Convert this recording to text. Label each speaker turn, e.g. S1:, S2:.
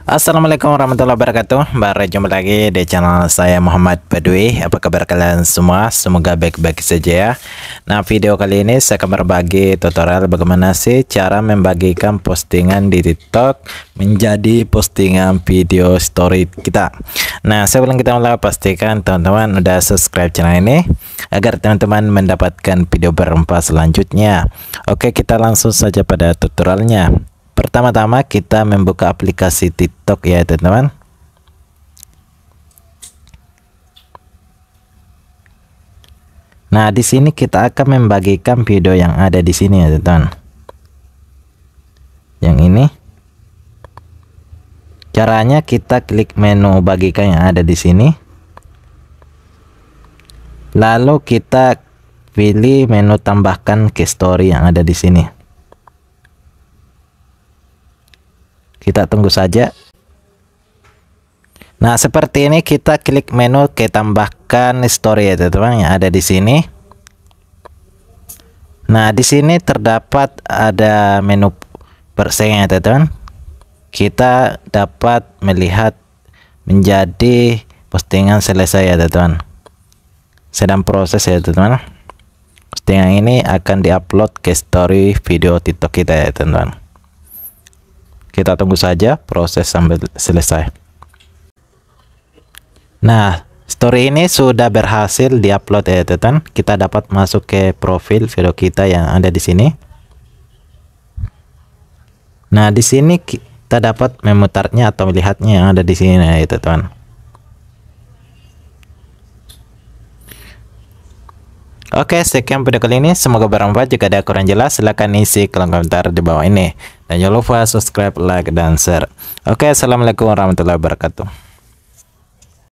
S1: Assalamualaikum warahmatullahi wabarakatuh. Berjumpa lagi di channel saya Muhammad Badui. Apa kabar kalian semua? Semoga baik-baik saja ya. Nah, video kali ini saya akan berbagi tutorial bagaimana sih cara membagikan postingan di TikTok menjadi postingan video story kita. Nah, sebelum kita mulai, pastikan teman-teman udah subscribe channel ini agar teman-teman mendapatkan video bermanfaat selanjutnya. Oke, kita langsung saja pada tutorialnya. Pertama-tama kita membuka aplikasi TikTok ya teman-teman. Nah, di sini kita akan membagikan video yang ada di sini ya teman-teman. Yang ini. Caranya kita klik menu bagikan yang ada di sini. Lalu kita pilih menu tambahkan ke story yang ada di sini. Kita tunggu saja. Nah, seperti ini kita klik menu ke tambahkan story ya teman-teman yang ada di sini. Nah, di sini terdapat ada menu persen ya teman-teman. Kita dapat melihat menjadi postingan selesai ya teman-teman. Sedang proses ya teman-teman. Postingan ini akan diupload ke story video TikTok kita ya teman-teman. Kita tunggu saja proses sampai selesai. Nah, story ini sudah berhasil diupload ya teman-teman. Kita dapat masuk ke profil video kita yang ada di sini. Nah, di sini kita dapat memutarnya atau melihatnya yang ada di sini ya teman-teman. Oke, sekian video kali ini. Semoga bermanfaat. Jika ada kurang jelas, silahkan isi kolom komentar di bawah ini. Dan jangan lupa subscribe, like, dan share. Oke, assalamualaikum warahmatullahi wabarakatuh.